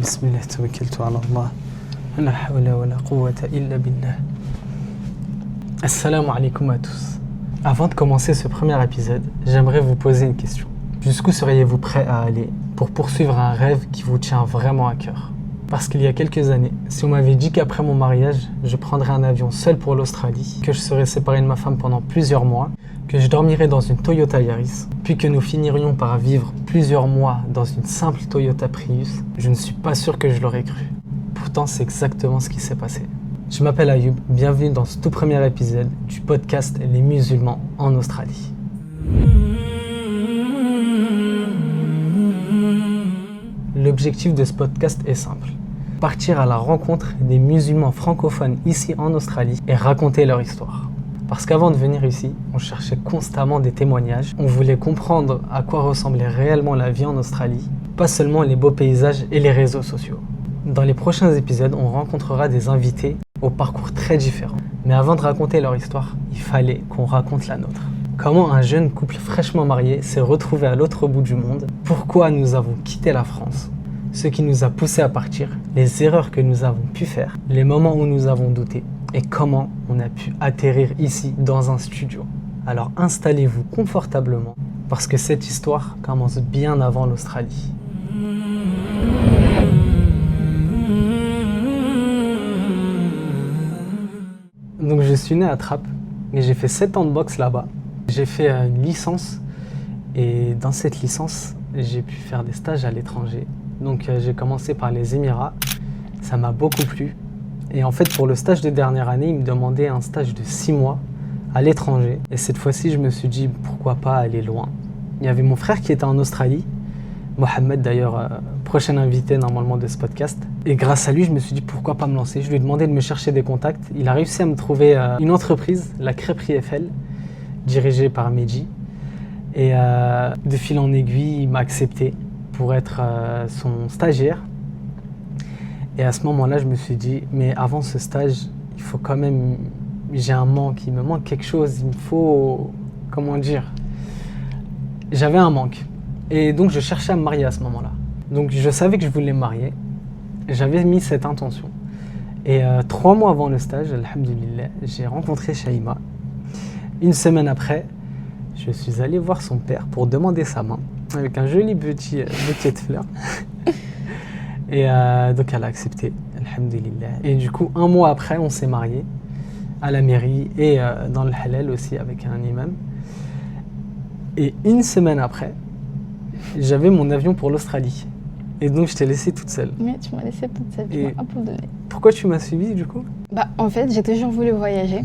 Bismillah, tawakkaltu ala Allah. La hawla wa la quwwata illa billah. Assalamu alaikum à tous. Avant de commencer ce premier épisode, j'aimerais vous poser une question. Jusqu'où seriez-vous prêt à aller pour poursuivre un rêve qui vous tient vraiment à cœur? Parce qu'il y a quelques années, si on m'avait dit qu'après mon mariage, je prendrais un avion seul pour l'Australie, que je serais séparé de ma femme pendant plusieurs mois, que je dormirais dans une Toyota Yaris, puis que nous finirions par vivre plusieurs mois dans une simple Toyota Prius, je ne suis pas sûr que je l'aurais cru. Pourtant, c'est exactement ce qui s'est passé. Je m'appelle Ayoub, bienvenue dans ce tout premier épisode du podcast Les musulmans en Australie. L'objectif de ce podcast est simple. Partir à la rencontre des musulmans francophones ici en Australie et raconter leur histoire. Parce qu'avant de venir ici, on cherchait constamment des témoignages. On voulait comprendre à quoi ressemblait réellement la vie en Australie, pas seulement les beaux paysages et les réseaux sociaux. Dans les prochains épisodes, on rencontrera des invités au parcours très différents. Mais avant de raconter leur histoire, il fallait qu'on raconte la nôtre. Comment un jeune couple fraîchement marié s'est retrouvé à l'autre bout du monde, pourquoi nous avons quitté la France, ce qui nous a poussé à partir, les erreurs que nous avons pu faire, les moments où nous avons douté et comment on a pu atterrir ici dans un studio. Alors installez-vous confortablement parce que cette histoire commence bien avant l'Australie. Donc je suis né à Trappes, mais j'ai fait 7 ans de boxe là-bas. J'ai fait une licence et dans cette licence, j'ai pu faire des stages à l'étranger. Donc j'ai commencé par les Émirats, ça m'a beaucoup plu. Et en fait pour le stage de dernière année, ils me demandaient un stage de 6 mois à l'étranger. Et cette fois-ci, je me suis dit pourquoi pas aller loin. Il y avait mon frère qui était en Australie, Mohamed d'ailleurs, prochain invité normalement de ce podcast. Et grâce à lui, je me suis dit pourquoi pas me lancer. Je lui ai demandé de me chercher des contacts. Il a réussi à me trouver une entreprise, la Crêperie Eiffel, dirigée par Mehdi. Et de fil en aiguille, il m'a accepté pour être son stagiaire. Et à ce moment-là, je me suis dit, mais avant ce stage, il faut quand même... J'ai un manque, il me manque quelque chose, il me faut... Comment dire? J'avais un manque. Et donc, je cherchais à me marier à ce moment-là. Donc, je savais que je voulais me marier. J'avais mis cette intention. Et 3 mois avant le stage, alhamdoulilah, j'ai rencontré Shaima. Une semaine après, je suis allé voir son père pour demander sa main, avec un joli petit bouquet de fleurs. Et donc elle a accepté, alhamdoulilah. Et du coup, 1 mois après, on s'est mariés à la mairie et dans le halal aussi avec un imam. Et 1 semaine après, j'avais mon avion pour l'Australie. Et donc je t'ai laissée toute seule. Oui, tu m'as laissée toute seule, tu m'as abandonnée. Pourquoi tu m'as suivie du coup? En fait, j'ai toujours voulu voyager.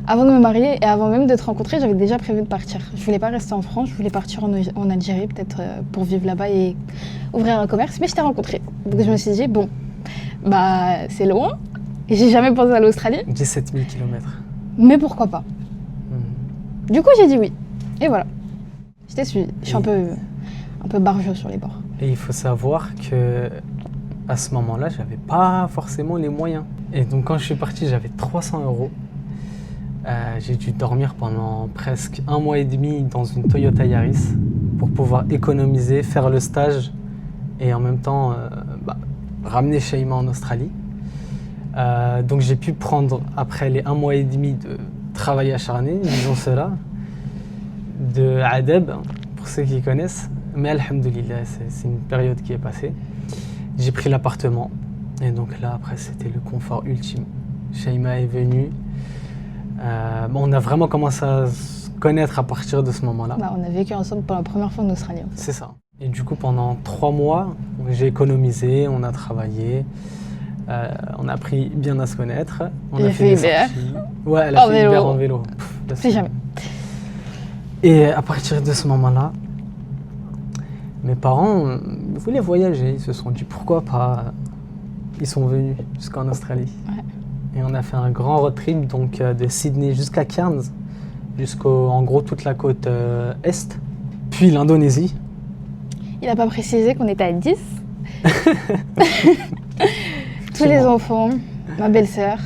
Avant de me marier et avant même de te rencontrer, j'avais déjà prévu de partir. Je voulais pas rester en France, je voulais partir en Algérie, peut-être pour vivre là-bas et ouvrir un commerce. Mais je t'ai rencontré. Donc je me suis dit, bon, c'est loin. Et j'ai jamais pensé à l'Australie. 17 000 km. Mais pourquoi pas? Du coup, j'ai dit oui. Et voilà. Je t'ai suivi. Je suis un peu barjot sur les bords. Et il faut savoir que à ce moment-là, j'avais pas forcément les moyens. Et donc quand je suis parti, j'avais 300 €. J'ai dû dormir pendant presque 1 mois et demi dans une Toyota Yaris pour pouvoir économiser, faire le stage et en même temps ramener Shaima en Australie. Donc j'ai pu prendre, après les 1 mois et demi de travail acharné, disons cela, de Adeb, pour ceux qui connaissent. Mais alhamdoulilah, c'est une période qui est passée. J'ai pris l'appartement et donc là après c'était le confort ultime. Shaima est venue. On a vraiment commencé à se connaître à partir de ce moment-là. On a vécu ensemble pour la première fois en Australie. C'est ça. Et du coup, pendant 3 mois, j'ai économisé, on a travaillé, on a appris bien à se connaître. On a fait des sorties. Ouais, elle a fait Uber en vélo. Plus jamais. Et à partir de ce moment-là, mes parents voulaient voyager. Ils se sont dit pourquoi pas. Ils sont venus jusqu'en Australie. Ouais. Et on a fait un grand road trip donc de Sydney jusqu'à Cairns, en gros toute la côte est, puis l'Indonésie. Il n'a pas précisé qu'on était à 10. Tous les enfants, ma belle-sœur,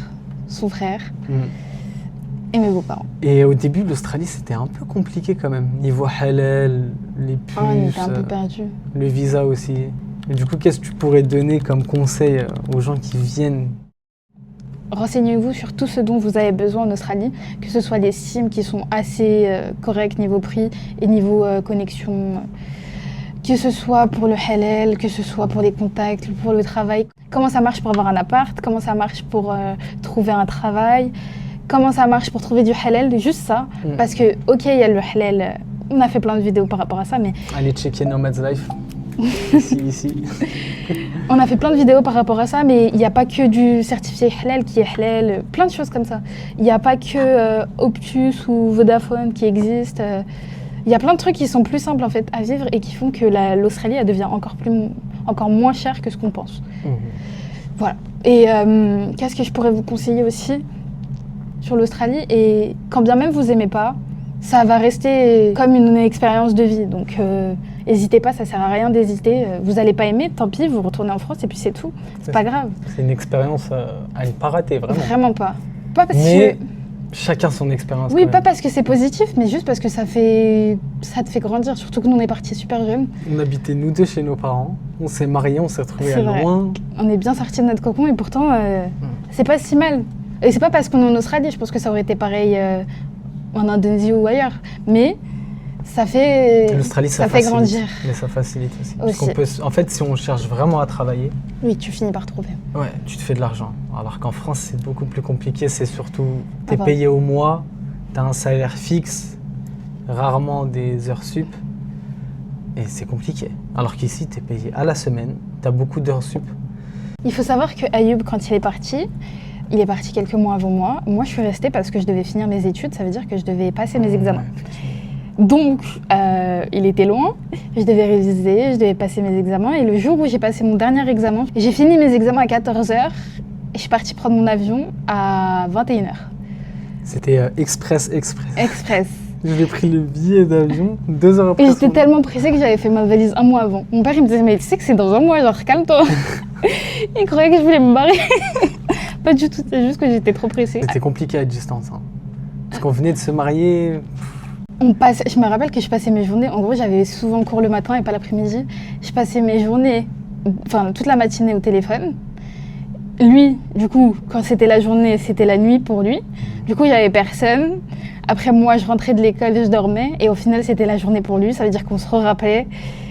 son frère et mes beaux-parents. Et au début, l'Australie, c'était un peu compliqué quand même. Niveau halal, les puces, on était un peu perdus. Le visa aussi. Et du coup, qu'est-ce que tu pourrais donner comme conseil aux gens qui viennent? Renseignez-vous sur tout ce dont vous avez besoin en Australie, que ce soit les SIM qui sont assez corrects niveau prix et niveau connexion, que ce soit pour le halal, que ce soit pour les contacts, pour le travail. Comment ça marche pour avoir un appart, comment ça marche pour trouver un travail, comment ça marche pour trouver du halal, juste ça. Parce que, ok, il y a le halal, on a fait plein de vidéos par rapport à ça, mais... Allez checker Nomad's Life, ici. On a fait plein de vidéos par rapport à ça, mais il n'y a pas que du certifié halal qui est halal, plein de choses comme ça. Il n'y a pas que Optus ou Vodafone qui existent. Il y a plein de trucs qui sont plus simples en fait à vivre et qui font que l'Australie elle devient encore moins chère que ce qu'on pense. Voilà. Et qu'est-ce que je pourrais vous conseiller aussi sur l'Australie? Et quand bien même vous aimez pas, ça va rester comme une expérience de vie. Donc n'hésitez pas, ça sert à rien d'hésiter. Vous allez pas aimer, tant pis, vous retournez en France et puis c'est tout. C'est pas grave. C'est une expérience à ne pas rater, vraiment. Vraiment pas. Pas parce mais que... chacun son expérience. Oui, pas parce que c'est positif, mais juste parce que ça te fait grandir. Surtout que nous on est partis super jeunes. On habitait nous deux chez nos parents. On s'est mariés, on s'est retrouvés à vrai. loin. On est bien sortis de notre cocon et pourtant c'est pas si mal. Et c'est pas parce qu'on est en Australie, je pense que ça aurait été pareil en Indonésie ou ailleurs. Mais ça fait, l'Australie, ça fait grandir. Mais ça facilite aussi. Parce qu'on peut, en fait, si on cherche vraiment à travailler... Oui, tu finis par trouver. Ouais, tu te fais de l'argent. Alors qu'en France, c'est beaucoup plus compliqué. C'est surtout, t'es payé au mois, t'as un salaire fixe, rarement des heures sup. Et c'est compliqué. Alors qu'ici, t'es payé à la semaine, t'as beaucoup d'heures sup. Il faut savoir que Ayoub, quand il est parti quelques mois avant moi. Moi, je suis restée parce que je devais finir mes études. Ça veut dire que je devais passer mes examens. Donc, il était loin, je devais réviser, je devais passer mes examens. Et le jour où j'ai passé mon dernier examen, j'ai fini mes examens à 14h et je suis partie prendre mon avion à 21h. C'était express. Express. J'ai pris le billet d'avion 2 heures après. Et j'étais tellement pressée que j'avais fait ma valise un mois avant. Mon père, il me disait, mais tu sais que c'est dans un mois, genre calme-toi. Il croyait que je voulais me barrer. Pas du tout, c'est juste que j'étais trop pressée. C'était compliqué à distance. Hein. Parce qu'on venait de se marier. Je me rappelle que je passais mes journées, en gros j'avais souvent cours le matin et pas l'après-midi. Je passais mes journées, enfin toute la matinée au téléphone. Lui, du coup, quand c'était la journée, c'était la nuit pour lui. Du coup, il n'y avait personne. Après moi, je rentrais de l'école, je dormais. Et au final, c'était la journée pour lui. Ça veut dire qu'on se rappelait.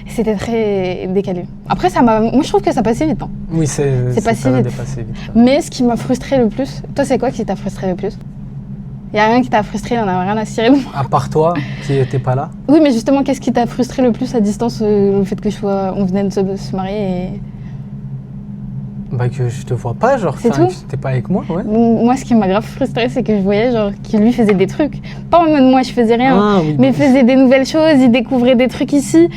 C'était très décalé. Après, moi je trouve que ça passait vite. Hein. Oui, c'est passé vite. vite. Mais ce qui m'a frustré le plus, toi c'est quoi qui t'a frustré le plus? Il n'y a rien qui t'a frustré, on n'a rien à cirer de moi. À part toi, qui n'étais pas là. Oui, mais justement, qu'est-ce qui t'a frustré le plus à distance, le fait que on venait de se marier et... Bah que je te vois pas, genre, c'est tout. Que t'es pas avec moi, ouais. Moi, ce qui m'a grave frustré, c'est que je voyais genre qu'il lui faisait des trucs. Pas en mode moi, je faisais rien, mais il faisait des nouvelles choses, il découvrait des trucs ici.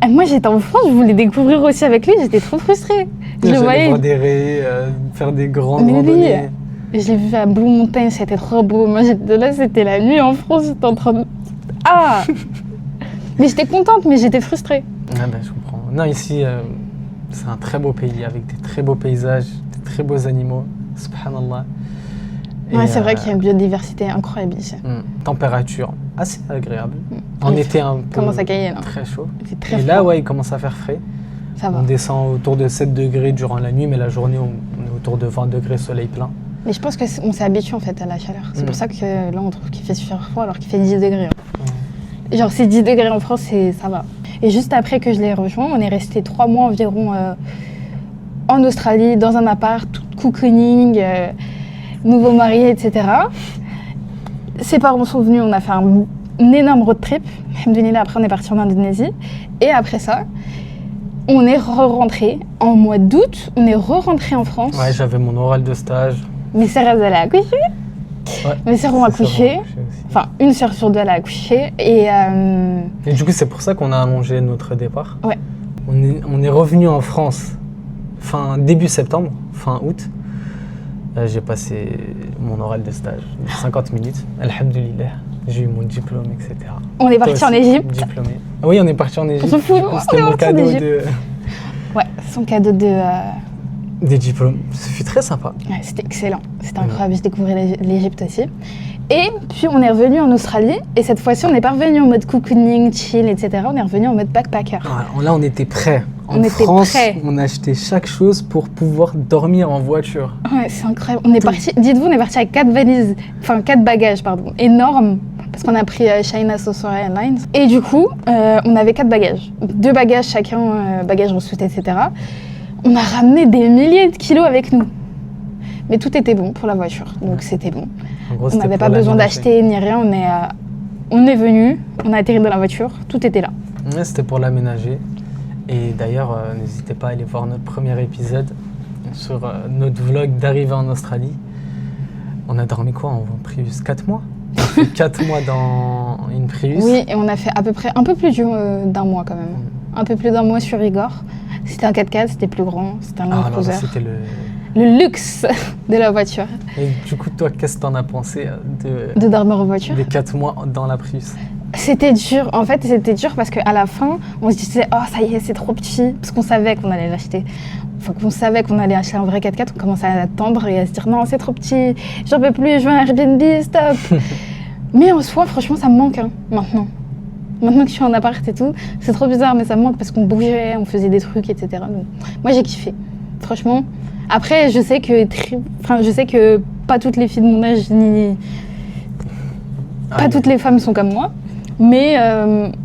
Et moi, j'étais en France, je voulais découvrir aussi avec lui, j'étais trop frustrée. Je le voyais voir des raies, faire des grandes randonnées. Je l'ai vu à Blue Mountain, c'était trop beau. Moi, là, c'était la nuit en France, j'étais en train de... Ah Mais j'étais contente, mais j'étais frustrée. Ah ben, je comprends. Non, ici, c'est un très beau pays, avec des très beaux paysages, des très beaux animaux. Subhanallah. Ouais, c'est vrai qu'il y a une biodiversité incroyable ici. Température assez agréable. En été, un peu commence à cailler, là. Très chaud. C'est très Et froid. là, ouais, il commence à faire frais. Ça va. On descend autour de 7 degrés durant la nuit, mais la journée, on est autour de 20 degrés, soleil plein. Mais je pense qu'on s'est habitué en fait à la chaleur. C'est pour ça que là on trouve qu'il fait super froid alors qu'il fait 10 degrés. Genre c'est 10 degrés en France, ça va. Et juste après que je l'ai rejoint, on est resté 3 mois environ en Australie, dans un appart, tout cocooning, nouveau marié, etc. Ses parents sont venus, on a fait un énorme road trip. Alhamdoulilah, après on est parti en Indonésie. Et après ça, on est re-rentré en mois d'août, on est re-rentré en France. Ouais, j'avais mon oral de stage. Mes sœurs, elles allaient accoucher. Ouais, mes sœurs ont accouché. Enfin, une sœur sur 2, elle a accouché. Et du coup, c'est pour ça qu'on a allongé notre départ. Ouais. On est revenu en France début septembre, fin août. J'ai passé mon oral de stage, 50 minutes. Alhamdoulilah, j'ai eu mon diplôme, etc. On est parti en Égypte. Diplômé. Ah oui, on est parti en Égypte. On s'en fout, c'était mon cadeau de... Ouais, son cadeau Des diplômes, ce fut très sympa. Ouais, c'était excellent, c'était incroyable, je découvrais l'Égypte aussi. Et puis on est revenu en Australie, et cette fois-ci on n'est pas revenu en mode cocooning, chill, etc. On est revenu en mode backpacker. Ouais, là on était prêts. En France, on a acheté chaque chose pour pouvoir dormir en voiture. Ouais, c'est incroyable. On est parti, dites-vous, on est parti avec 4 valises, enfin 4 bagages, pardon, énormes, parce qu'on a pris China Southern Airlines. Et du coup, on avait 4 bagages. 2 bagages chacun, bagages en soute, etc. On a ramené des milliers de kilos avec nous. Mais tout était bon pour la voiture, donc c'était bon. En gros, on n'avait pas besoin d'acheter ni rien, on est venu, on a atterri dans la voiture, tout était là. Ouais, c'était pour l'aménager. Et d'ailleurs, n'hésitez pas à aller voir notre premier épisode sur notre vlog d'arrivée en Australie. On a dormi quoi en Prius 4 mois. On a fait 4 mois dans une Prius. Oui, et on a fait à peu près un peu plus d'un mois quand même. Un peu plus d'un mois sur Igor. C'était un 4x4, c'était plus grand, c'était un Land Cruiser. C'était le luxe de la voiture. Et du coup, toi, qu'est-ce que t'en as pensé de dormir en voiture? Des 4 mois dans la Prius. C'était dur, en fait c'était dur parce qu'à la fin on se disait oh ça y est c'est trop petit, parce qu'on savait qu'on allait l'acheter. Enfin qu'on savait qu'on allait acheter un vrai 4x4, on commençait à attendre et à se dire non c'est trop petit, j'en peux plus, je veux un Airbnb, stop. Mais en soi franchement ça me manque maintenant. Maintenant que je suis en appart et tout, c'est trop bizarre mais ça me manque parce qu'on bougeait, on faisait des trucs etc. Donc, moi j'ai kiffé, franchement. Après je sais que pas toutes les filles de mon âge ni pas toutes les femmes sont comme moi. Mais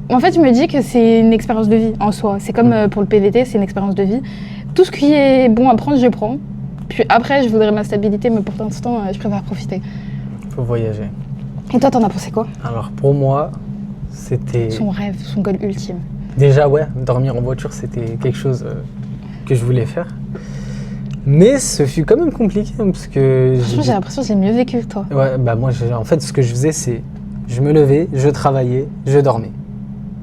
en fait, je me dis que c'est une expérience de vie en soi. C'est comme pour le PVT, c'est une expérience de vie. Tout ce qui est bon à prendre, je prends. Puis après, je voudrais ma stabilité, mais pour l'instant, je préfère profiter. Faut voyager. Et toi, t'en as pensé quoi? Alors pour moi, c'était... Son rêve, son goal ultime. Déjà, ouais, dormir en voiture, c'était quelque chose que je voulais faire. Mais ce fut quand même compliqué, parce que... Franchement, j'ai l'impression que j'ai mieux vécu que toi. Ouais, bah moi, en fait, ce que je faisais, c'est... Je me levais, je travaillais, je dormais.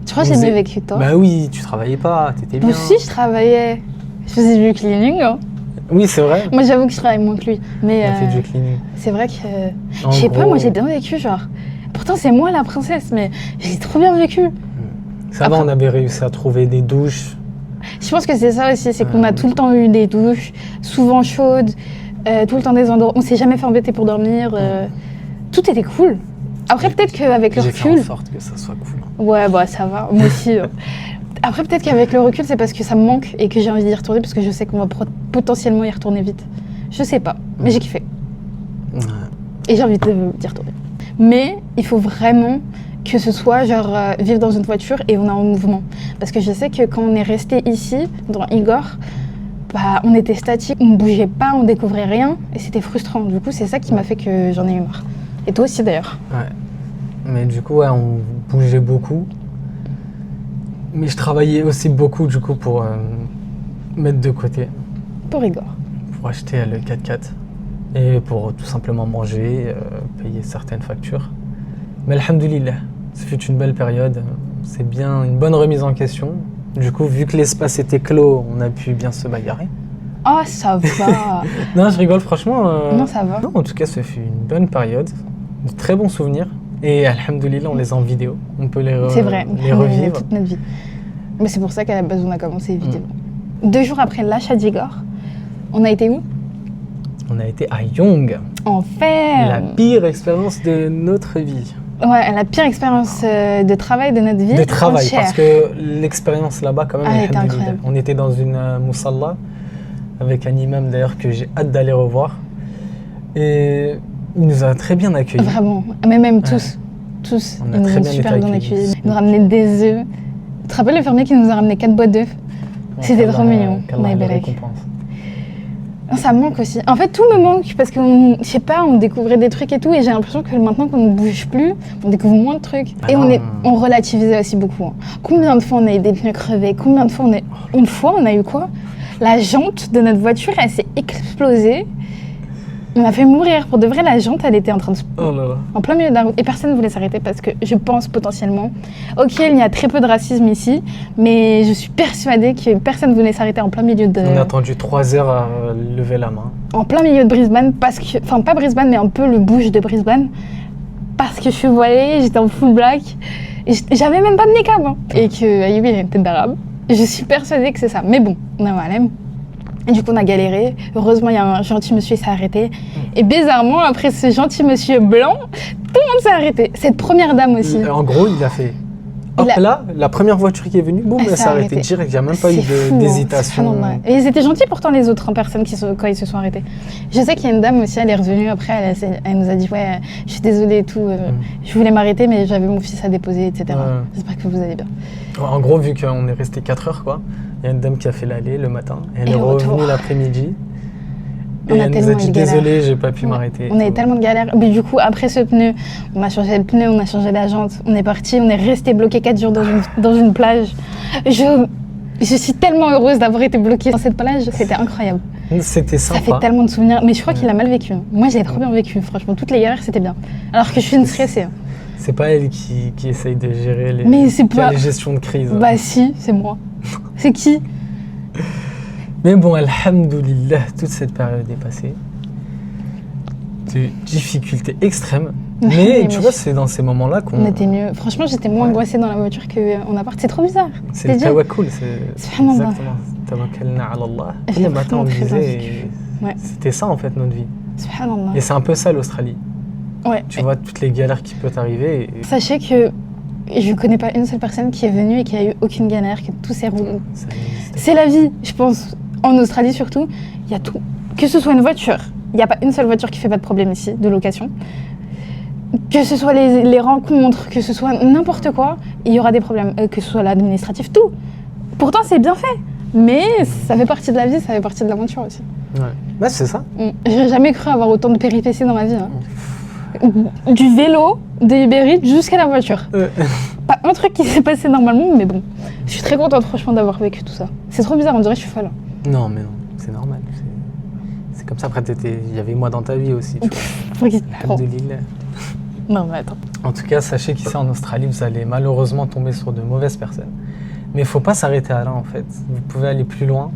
Tu crois que j'ai mieux vécu que toi? Bah oui, tu travaillais pas, t'étais bien. Moi aussi, je travaillais. Je faisais du cleaning. Oui, c'est vrai. Moi, j'avoue que je travaille moins que lui. Mais on a fait du cleaning. C'est vrai que... Je sais pas, moi, j'ai bien vécu, genre. Pourtant, c'est moi la princesse, mais j'ai trop bien vécu. Ça va, on avait réussi à trouver des douches. Je pense que c'est ça aussi, c'est qu'on a tout le temps eu des douches, souvent chaudes, tout le temps des endroits... On s'est jamais fait embêter pour dormir. Tout était cool. Après, peut-être qu'avec le recul... J'ai fait en sorte que ça soit cool. Ouais, bah ça va, moi aussi. Après, peut-être qu'avec le recul, c'est parce que ça me manque et que j'ai envie d'y retourner, parce que je sais qu'on va potentiellement y retourner vite. Je sais pas, mais j'ai kiffé. Ouais. Et j'ai envie d'y retourner. Mais il faut vraiment que ce soit genre vivre dans une voiture et on est en mouvement. Parce que je sais que quand on est resté ici, dans Igor, bah, on était statique, on ne bougeait pas, on découvrait rien et c'était frustrant. Du coup, c'est ça qui m'a fait que j'en ai eu marre. Et toi aussi d'ailleurs. Ouais. Mais du coup, ouais, on bougeait beaucoup. Mais je travaillais aussi beaucoup du coup pour mettre de côté. Pour Igor. Pour acheter le 4x4. Et pour tout simplement manger, payer certaines factures. Mais alhamdoulilah, ce fut une belle période. C'est bien une bonne remise en question. Du coup, vu que l'espace était clos, on a pu bien se bagarrer. Oh, ça va. Non, je rigole, franchement. Non, ça va. Non, en tout cas, ce fut une bonne période. De très bons souvenirs. Et alhamdoulilah, on les a en vidéo. On peut les revivre. Toute notre vie. Mais c'est pour ça qu'à la base, on a commencé les vidéos. 2 jours après l'achat d'Igor, on a été où? On a été à Young. Enfer. La pire expérience de notre vie. Ouais, la pire expérience de travail de notre vie. De travail, entière. parce que l'expérience là-bas, quand même, elle était incroyable. On était dans une moussalla avec un imam d'ailleurs que j'ai hâte d'aller revoir. Et il nous a très bien accueillis. Vraiment, mais même tous. Tous. On a ils nous très ont bien super été bien accueillis. accueillis. Ils nous ramenaient des œufs. Tu te rappelles le fermier qui nous a ramené 4 boîtes d'œufs? C'était trop mignon. On a récompense. Ça me manque aussi. En fait, tout me manque parce que, je sais pas, on découvrait des trucs et tout, et j'ai l'impression que maintenant qu'on ne bouge plus, on découvre moins de trucs. Ah et non. on relativisait aussi beaucoup. Hein. Combien de fois on a eu des pneus crevés? Combien de fois on a... Une fois, on a eu quoi? La jante de notre voiture, elle s'est explosée. On a fait mourir. Pour de vrai, la jante, elle était en train de se... Oh là là. En plein milieu de la route. Et personne ne voulait s'arrêter parce que je pense potentiellement... Ok, il y a très peu de racisme ici, mais je suis persuadée que personne ne voulait s'arrêter en plein milieu de... On a attendu 3 heures à lever la main. En plein milieu de Brisbane, parce que... Enfin, pas Brisbane, mais un peu le bush de Brisbane. Parce que je suis voilée, j'étais en full black. Et j'avais même pas de niqab. Hein. Et que Ayoub, il a une tête d'arabe. Je suis persuadée que c'est ça. Mais bon, on a malem. Et du coup, on a galéré. Heureusement, il y a un gentil monsieur qui s'est arrêté. Et bizarrement, après ce gentil monsieur blanc, tout le monde s'est arrêté. Cette première dame aussi. En gros, il a fait... Hop là, la première voiture qui est venue, boum, elle s'est arrêtée direct. Il n'y a même pas eu d'hésitation. Et ils étaient gentils pourtant, les autres personnes quand ils se sont arrêtés. Je sais qu'il y a une dame aussi, elle est revenue après, elle nous a dit ouais, je suis désolée et tout, je voulais m'arrêter mais j'avais mon fils à déposer, etc. J'espère que vous allez bien. En gros, vu qu'on est resté 4 heures, quoi, il y a une dame qui a fait l'aller le matin, et elle est revenue l'après-midi. Et elle nous a dit désolé, j'ai pas pu m'arrêter. On a eu tellement de galères. Mais du coup, après ce pneu, on a changé le pneu, on a changé la jante, on est parti, on est resté bloqué 4 jours dans une plage. Je suis tellement heureuse d'avoir été bloquée dans cette plage, c'était incroyable. C'était sympa. Ça fait tellement de souvenirs, mais je crois qu'il a mal vécu. Moi, j'ai trop bien vécu, franchement, toutes les galères, c'était bien. Alors que je suis une stressée. C'est pas elle qui essaye de gérer les gestions de crise. Bah si, c'est moi. C'est qui? Mais bon, alhamdoulilah, toute cette période est passée. De difficultés extrêmes. Mais tu vois, c'est dans ces moments-là qu'on... On était mieux. Franchement, j'étais moins angoissée dans la voiture qu'en appart. C'est trop bizarre. C'est le tawakkul, c'est exactement. Tawakkalna ala Allah. Tous les matins, on le disait. C'était ça, en fait, notre vie. Subhanallah. Et c'est un peu ça, l'Australie. Ouais. Tu vois, toutes les galères qui peuvent arriver. Sachez que je ne connais pas une seule personne qui est venue et qui a eu aucune galère, que tout s'est roulé. C'est la vie, je pense. En Australie surtout, il y a tout. Que ce soit une voiture, il n'y a pas une seule voiture qui ne fait pas de problème ici, de location. Que ce soit les rencontres, que ce soit n'importe quoi, il y aura des problèmes. Que ce soit l'administratif, tout. Pourtant, c'est bien fait. Mais ça fait partie de la vie, ça fait partie de l'aventure aussi. Ouais, bah, c'est ça. J'ai jamais cru avoir autant de péripéties dans ma vie. Du vélo, de Uber Eats jusqu'à la voiture. Pas un truc qui s'est passé normalement, mais bon. Je suis très contente franchement d'avoir vécu tout ça. C'est trop bizarre, on dirait que je suis folle. Non, mais non, c'est normal. C'est comme ça, après il y avait moi dans ta vie aussi, tu vois. Alhamdoulilah. Non, mais attends. En tout cas, sachez qu'ici en Australie, vous allez malheureusement tomber sur de mauvaises personnes. Mais il ne faut pas s'arrêter à là, en fait. Vous pouvez aller plus loin,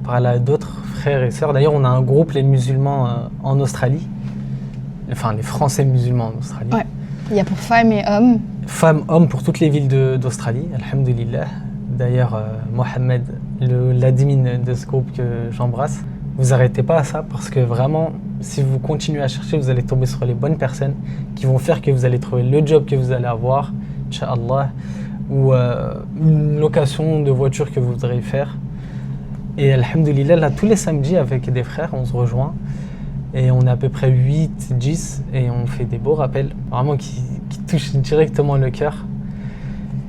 parler à d'autres frères et sœurs. D'ailleurs, on a un groupe, les musulmans en Australie. Enfin, les Français musulmans en Australie. Ouais. Il y a pour femmes et hommes. Femmes, hommes pour toutes les villes d'Australie, alhamdoulilah. D'ailleurs, Mohamed, l'admin de ce groupe que j'embrasse, vous arrêtez pas à ça parce que vraiment, si vous continuez à chercher, vous allez tomber sur les bonnes personnes qui vont faire que vous allez trouver le job que vous allez avoir, Inch'Allah, ou une location de voiture que vous voudrez faire. Et alhamdoulilah, là, tous les samedis avec des frères, on se rejoint. Et on est à peu près 8, 10 et on fait des beaux rappels, vraiment qui touchent directement le cœur.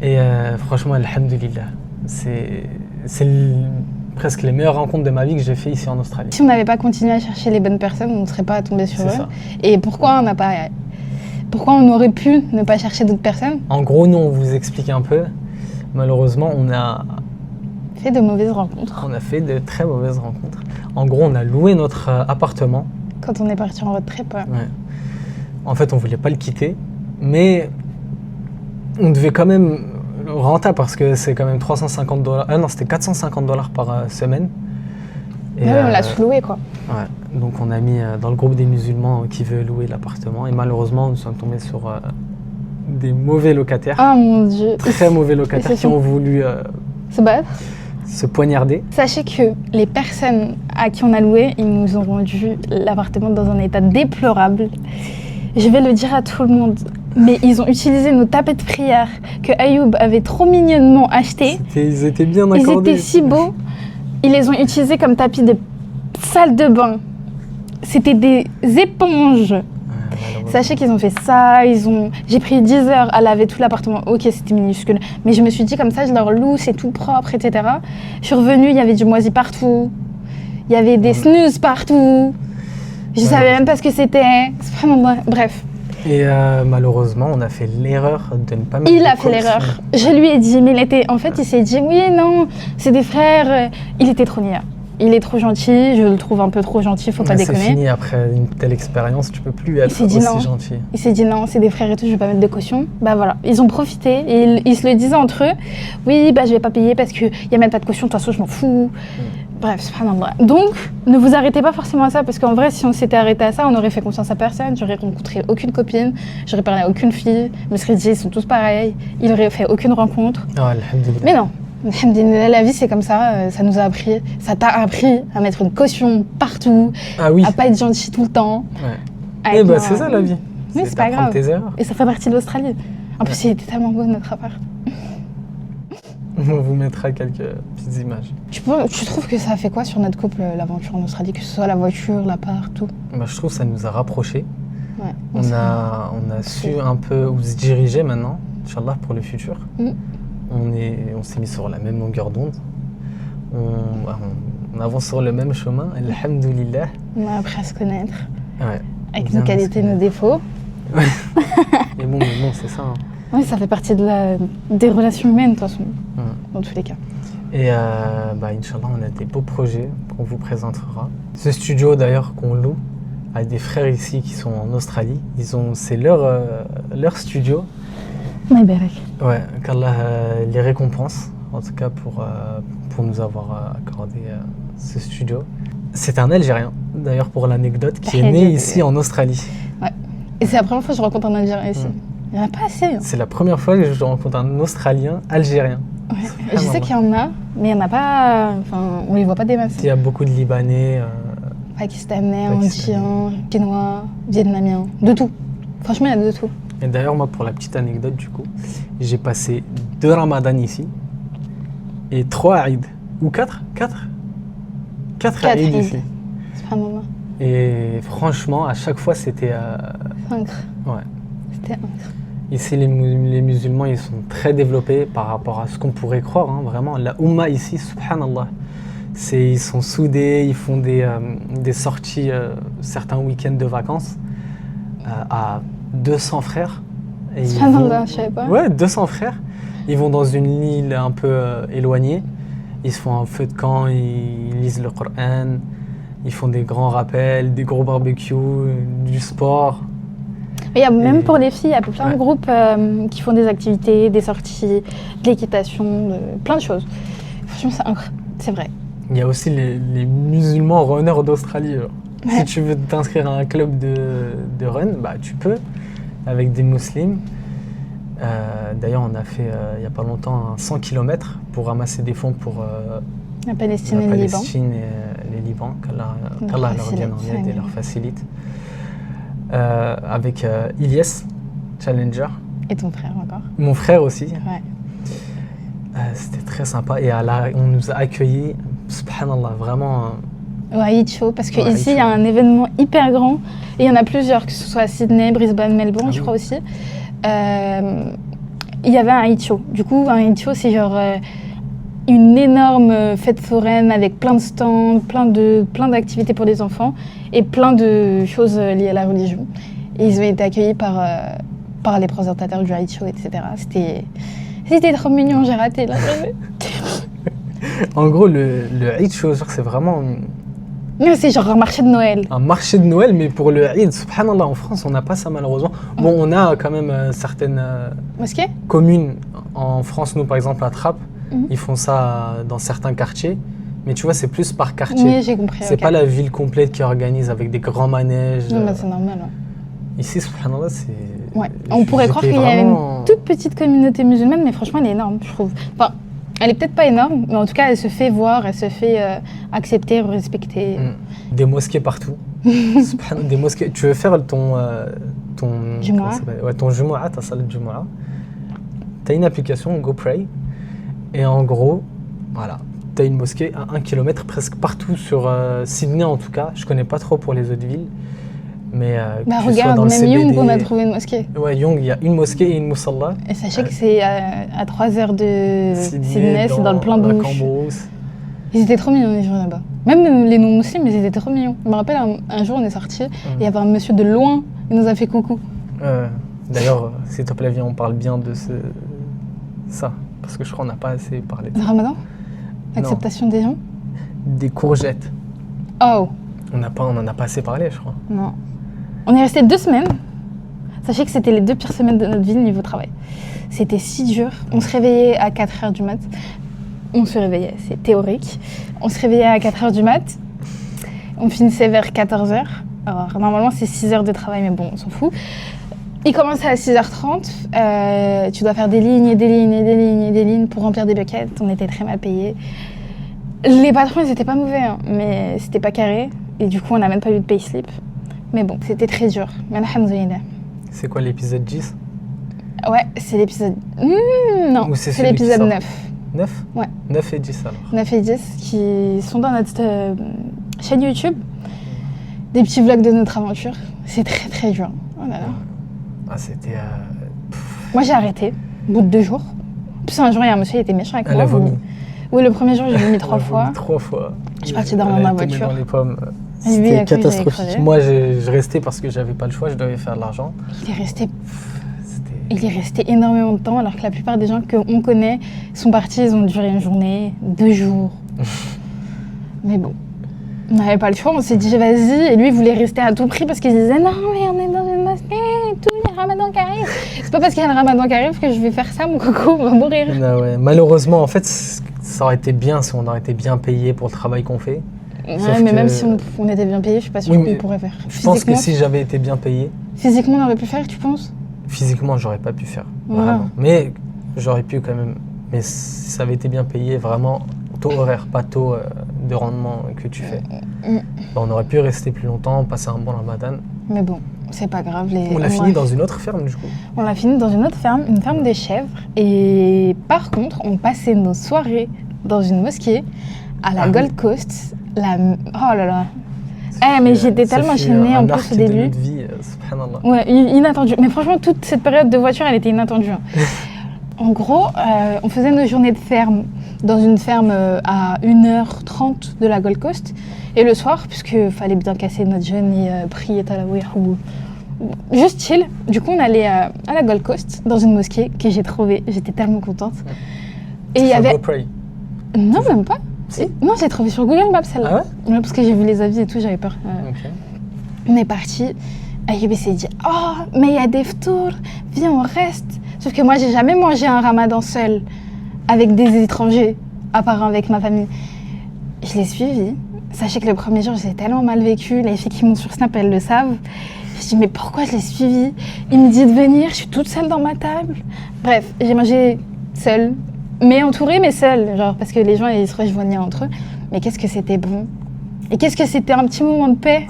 Et franchement, alhamdoulilah, c'est presque les meilleures rencontres de ma vie que j'ai fait ici en Australie. Si on n'avait pas continué à chercher les bonnes personnes, on ne serait pas tombé sur eux. Ça. Et pourquoi on aurait pu ne pas chercher d'autres personnes? En gros, nous, on vous explique un peu. Malheureusement, on a fait de mauvaises rencontres. On a fait de très mauvaises rencontres. En gros, on a loué notre appartement. Quand on est parti en road trip. Ouais. En fait, on voulait pas le quitter, mais on devait quand même rentable parce que c'est quand même $350. Non, c'était $450 par semaine. Et on l'a sous-loué, quoi. Ouais. Donc on a mis dans le groupe des musulmans qui veut louer l'appartement et malheureusement, nous sommes tombés sur des mauvais locataires. Ah mon Dieu. Très mauvais locataires qui ont voulu se battre. Se poignarder. Sachez que les personnes à qui on a loué, ils nous ont rendu l'appartement dans un état déplorable. Je vais le dire à tout le monde, mais ils ont utilisé nos tapis de prière que Ayoub avait trop mignonnement achetés. Ils étaient bien accordés. Ils étaient si beaux. Ils les ont utilisés comme tapis de salle de bain. C'était des éponges. Sachez qu'ils ont fait ça, j'ai pris 10 heures à laver tout l'appartement. Ok, c'était minuscule. Mais je me suis dit comme ça, je leur loue, c'est tout propre, etc. Je suis revenue, il y avait du moisi partout. Il y avait des snooze partout. Je savais même pas ce que c'était. Bref. Et malheureusement, on a fait l'erreur de ne pas mettre Il a fait l'erreur. Je lui ai dit, mais il s'est dit, oui, non, c'est des frères. Il était trop niais. Il est trop gentil, je le trouve un peu trop gentil, faut pas déconner. C'est fini, après une telle expérience, tu peux plus être aussi gentil. Il s'est dit non, c'est des frères et tout, je vais pas mettre de caution. Bah voilà, ils ont profité et ils se le disaient entre eux. Oui, bah je vais pas payer parce qu'il y a même pas de caution, de toute façon je m'en fous. Bref, subhanallah. Donc, ne vous arrêtez pas forcément à ça parce qu'en vrai, si on s'était arrêté à ça, on aurait fait confiance à personne. J'aurais rencontré aucune copine, j'aurais parlé à aucune fille. Je me serais dit, ils sont tous pareils. Il aurait fait aucune rencontre. Oh, alhamdoulilah. Mais non. Alhamdulillah, la vie c'est comme ça, ça nous a appris, ça t'a appris à mettre une caution partout, Ah oui. à pas être gentil tout le temps. Ouais. Avec Eh bah, un- c'est ça la vie. Oui, c'est pas d'apprendre grave. tes erreurs. Et ça fait partie de l'Australie. En plus, il était tellement beau notre appart. On vous mettra quelques petites images. Tu trouves que ça a fait quoi sur notre couple, l'aventure en Australie, que ce soit la voiture, l'appart, tout? Bah, je trouve que ça nous a rapprochés. Ouais. On a su un peu où se diriger maintenant, Inch'Allah, pour le futur. Mm. On s'est mis sur la même longueur d'onde. On avance sur le même chemin, alhamdoulilah. On a appris à se connaître, Ouais. avec Bien nos qualités, se nos défauts. Mais bon, c'est ça. Hein. Oui, ça fait partie des relations humaines, de toute façon, Ouais. dans tous les cas. Et Inch'Allah, on a des beaux projets qu'on vous présentera. Ce studio d'ailleurs qu'on loue a des frères ici qui sont en Australie. C'est leur studio. My barak. Ouais, qu'Allah les récompense, en tout cas pour nous avoir accordé ce studio. C'est un Algérien, d'ailleurs pour l'anecdote, qui est né ici en Australie. Et c'est la première fois que je rencontre un Algérien ici. Il n'y en a pas assez. Hein. C'est la première fois que je rencontre un Australien algérien. Ouais. Je sais qu'il y en a, mais il n'y en a pas. Enfin, on les voit pas des masses. Il y a beaucoup de Libanais. Pakistanais, Indiens, Chinois, Vietnamiens, de tout. Franchement, il y a de tout. Et d'ailleurs, moi, pour la petite anecdote, du coup, j'ai passé 2 Ramadan ici et 3 Eid. Ou 4 4 Eid ici. Subhanallah. Et franchement, à chaque fois, c'était... Incre. Ouais. C'était incre. Ici, les musulmans, ils sont très développés par rapport à ce qu'on pourrait croire. Hein, vraiment, la Oumma ici, subhanallah. Ils sont soudés, ils font des sorties, certains week-ends de vacances, à 200 frères. Et Subhanallah, je savais pas. Ouais, 200 frères. Ils vont dans une île un peu éloignée. Ils se font un feu de camp, ils lisent le Coran, ils font des grands rappels, des gros barbecues, du sport. Il y a même pour les filles, il y a plein de Ouais. groupes qui font des activités, des sorties, de l'équitation, plein de choses. Franchement, c'est incroyable, c'est vrai. Il y a aussi les musulmans runners d'Australie. Ouais. Si tu veux t'inscrire à un club de run, bah, tu peux, avec des musulmans. D'ailleurs, on a fait il n'y a pas longtemps un 100 km pour ramasser des fonds pour La Palestine la et le Liban. Palestine et les Liban, qu'Allah Leur leur facilite, vienne en aide et ouais. leur facilite. Avec Ilyes, Challenger. Et ton frère encore. Mon frère aussi. Ouais. C'était très sympa. Et on nous a accueillis, subhanallah, vraiment. Ouais, Eid Show, parce Ouais, qu'ici, Eid il y a Show. un événement hyper grand. Et il y en a plusieurs, que ce soit à Sydney, Brisbane, Melbourne, Ah je oui. crois aussi. Il y avait un Eid Show. Du coup, un Eid Show, c'est genre une énorme fête foraine avec plein de stands, plein d'activités pour les enfants et plein de choses liées à la religion. Et ils ont été accueillis par les présentateurs du Eid Show, etc. C'était trop mignon, j'ai raté là. En gros, le Eid Show, genre, c'est vraiment Non, c'est genre un marché de Noël. un marché de Noël, mais pour le Eid, subhanallah, en France, on n'a pas ça malheureusement. Bon, on a quand même certaines Mosquée? communes en France, nous par exemple à Trappes, Mhm. ils font ça dans certains quartiers, mais tu vois, c'est plus par quartier. Oui, j'ai compris. C'est ok. pas la ville complète qui organise avec des grands manèges. Non, bah, c'est normal. Ouais. Ici, subhanallah, c'est. Ouais. On pourrait croire qu'il y a une toute petite communauté musulmane, mais franchement, elle est énorme, je trouve. Enfin, elle est peut-être pas énorme, mais en tout cas, elle se fait voir, elle se fait accepter, respecter. Des mosquées partout. Subhanallah, des mosquées. Tu veux faire ton. Jumu'ah. comment ça s'appelle Ouais, ton Jumu'ah, ta salat de Jumu'ah. T'as une application, GoPray, et en gros, voilà, t'as une mosquée à 1 km presque partout sur Sydney en tout cas. Je connais pas trop pour les autres villes, mais Bah, que tu sois regarde, dans le même CBD, Young, on a trouvé une mosquée. Ouais, Young, il y a une mosquée et une musalla. Et sachez que c'est à 3 heures de Sydney, c'est dans le plein la bouche. Cambrousse. Ils étaient trop mignons, les gens là-bas. Même les non-muslims, ils étaient trop mignons. Je me rappelle, un jour, on est sortis, et il y avait un monsieur de loin, il nous a fait coucou. D'ailleurs, s'il te plaît, viens, on parle bien de ça, parce que je crois qu'on n'a pas assez parlé de Le ça. Ramadan? Acceptation des gens? Des courgettes. Oh, On en a pas assez parlé, je crois. non. On est resté 2 semaines. Sachez que c'était les 2 pires semaines de notre vie niveau travail. C'était si dur. On se réveillait à 4h du mat. On se réveillait, c'est théorique. On se réveillait à 4h du mat. On finissait vers 14h. Alors normalement c'est 6 heures de travail, mais bon, on s'en fout. Il commençait à 6h30. Tu dois faire des lignes et des lignes et des lignes et des lignes pour remplir des buckets. On était très mal payés. Les patrons, ils étaient pas mauvais, hein, mais c'était pas carré. Et du coup, on n'a même pas eu de payslip. Mais bon, c'était très dur. Mais alhamdoulilah. C'est quoi l'épisode 10? Ouais, c'est l'épisode... non, Ou c'est celui qui l'épisode sort 9. 9? Ouais. 9 et 10 alors. 9 et 10 qui sont dans notre chaîne YouTube. Des petits vlogs de notre aventure. C'est très très dur. Oh là là. Ah, c'était... Moi, j'ai arrêté au bout de 2 jours. En plus, un jour, il y a un monsieur, il était méchant avec Elle moi. a vomi. Oui, le premier jour, j'ai vomi 3 Elle a fois. vomi 3 fois. Je suis partie dormir dans ma voiture. Dans les pommes. Et lui, C'était à quoi j'avais catastrophique. crevé. Moi, je restais parce que j'avais pas le choix, je devais faire de l'argent. Il est resté énormément de temps, alors que la plupart des gens qu'on connaît sont partis, ils ont duré une journée, 2 jours. Mais bon, on n'avait pas le choix, on s'est dit vas-y, et lui il voulait rester à tout prix parce qu'il disait non mais on est dans une mosquée, tout il y a le ramadan qui arrive. C'est pas parce qu'il y a le ramadan qui arrive que je vais faire ça, mon coco, on va mourir. Non, ouais. Malheureusement, en fait, ça aurait été bien si on aurait été bien payé pour le travail qu'on fait. Ouais, Sauf mais que- même si on était bien payé, je suis pas sûre Oui, qu'on mais pourrait faire. Je pense que si j'avais été bien payé, Physiquement, on aurait pu faire, tu penses? physiquement, j'aurais pas pu faire. Voilà. Vraiment. Mais j'aurais pu quand même. Mais si ça avait été bien payé, vraiment, taux horaire, pas taux de rendement que tu fais. Bah, on aurait pu rester plus longtemps, passer un bon ramadan. Mais bon, c'est pas grave. On l'a fini dans une autre ferme, du coup. On l'a fini dans une autre ferme, une ferme des chèvres. Et par contre, on passait nos soirées dans une mosquée à la Gold Coast. Oh là là. Mais j'étais tellement chaînée en plus au début. De notre vie, subhanallah. Ouais, inattendu. Mais franchement, toute cette période de voiture, elle était inattendue. Hein. En gros, on faisait nos journées de ferme dans une ferme à 1h30 de la Gold Coast. Et le soir, puisqu'il fallait bien casser notre jeûne et prier Tarawih ou juste chill. Du coup, on allait à la Gold Coast dans une mosquée que j'ai trouvée. J'étais tellement contente. Et il y avait... GoPray. Non, même pas. Si. Non, j'ai trouvé sur Google Maps celle-là. Ah ouais? Ouais, parce que j'ai vu les avis et tout, j'avais peur. Ok. On est parti. Ayoub s'est dit oh, mais il y a des ftours, viens, on reste. Sauf que moi, j'ai jamais mangé un ramadan seul avec des étrangers, à part avec ma famille. Je l'ai suivi. Sachez que le premier jour, j'ai tellement mal vécu. Les filles qui m'ont sur Snap, elles le savent. Je dis mais pourquoi je l'ai suivi? Il me dit de venir, je suis toute seule dans ma table. Bref, j'ai mangé seule. Mais entourée, mais seule, genre, parce que les gens, ils se rejoignaient entre eux. Mais qu'est-ce que c'était bon. Et qu'est-ce que c'était un petit moment de paix.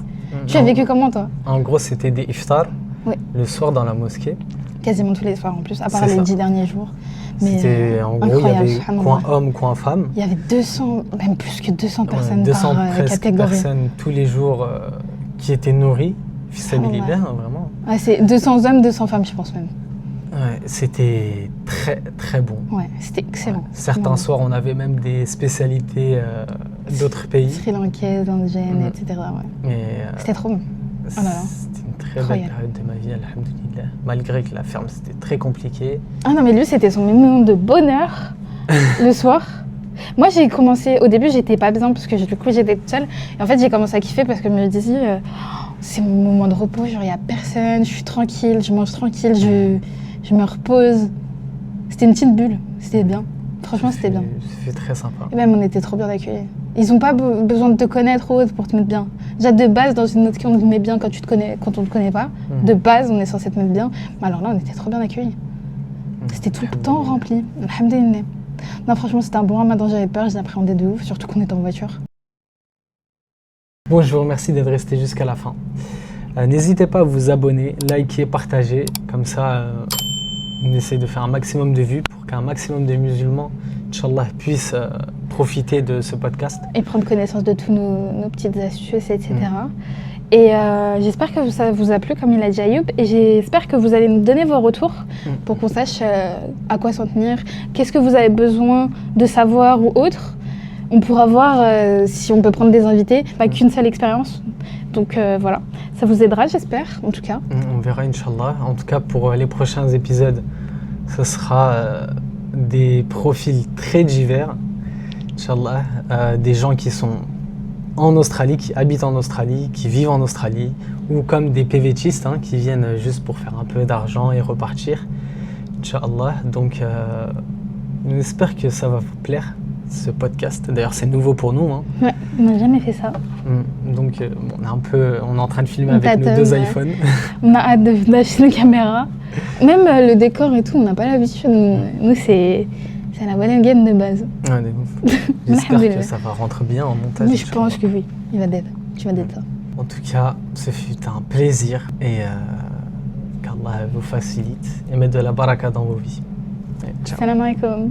Tu as vécu comment, toi? En gros, c'était des iftars Ouais. le soir dans la mosquée. Quasiment tous les soirs, en plus, à part C'est les ça. 10 derniers jours. Mais C'était, en gros, il y incroyable, avait subhanallah. coin homme, coin femme. Il y avait 200, même plus que 200 personnes 200 par presque catégorie. personnes tous les jours qui étaient nourries. Fisabilillah, Subhanallah. vraiment. Ouais, c'est 200 hommes, 200 femmes, je pense même. Ouais, c'était très très bon. Ouais, c'était excellent. Certains Vraiment. soirs, on avait même des spécialités d'autres pays. Sri Lankais, indiennes, Mhm. etc. Ouais. Mais C'était trop bon. Oh là là. c'était une très belle Incroyable. période de ma vie, alhamdoulilah. Malgré que la ferme, c'était très compliqué. Ah non, mais lui, c'était son moment de bonheur le soir. Moi, j'ai commencé, au début, j'étais pas bien parce que du coup, j'étais toute seule. Et en fait, j'ai commencé à kiffer parce que je me disais, c'est mon moment de repos, genre, il n'y a personne, je suis tranquille, je mange tranquille, je me repose. C'était une petite bulle, c'était bien. Franchement, c'était bien. C'était très sympa. Et même, on était trop bien accueillis. Ils n'ont pas besoin de te connaître ou autre pour te mettre bien. Déjà, de base, dans une mosquée, on te met bien quand on ne te connaît pas. Mhm. De base, on est censé te mettre bien. Mais alors là, on était trop bien accueillis. C'était tout le temps rempli. Alhamdulillah. Non, franchement, c'était un bon ramadan, j'avais peur, j'ai appréhendé de ouf, surtout qu'on était en voiture. Bon, je vous remercie d'être resté jusqu'à la fin. N'hésitez pas à vous abonner, liker, partager. Comme ça, on essaie de faire un maximum de vues pour qu'un maximum de musulmans, Inch'Allah, puissent profiter de ce podcast. Et prendre connaissance de tous nos petites astuces, etc. Et j'espère que ça vous a plu, comme il a dit Ayoub. Et j'espère que vous allez nous donner vos retours pour qu'on sache à quoi s'en tenir, qu'est-ce que vous avez besoin de savoir ou autre. On pourra voir si on peut prendre des invités, pas qu'une seule expérience. Donc voilà, ça vous aidera, j'espère, en tout cas. On verra, Inch'Allah. En tout cas, pour les prochains épisodes, ce sera des profils très divers, Inch'Allah. Des gens qui sont en Australie, qui habitent en Australie, qui vivent en Australie, ou comme des PVTistes qui viennent juste pour faire un peu d'argent et repartir, Inch'Allah. Donc, on espère que ça va vous plaire. ce podcast. D'ailleurs, c'est nouveau pour nous. Hein. Ouais, on n'a jamais fait ça. Donc, on est en train de filmer On avec nos tâtonne, 2 ouais. iPhones. On a hâte d'acheter une caméra. Même le décor et tout, on n'a pas l'habitude. Nous, c'est la bonne gaine de base. Ouais, de ouf. J'espère Alhamdulillah. que ça va rentrer bien en montage. Oui, je pense que oui. Il va d'être. Tu vas d'être ça. En tout cas, ce fut un plaisir et qu'Allah vous facilite et mette de la baraka dans vos vies. Allez, ciao. Salam alaikum.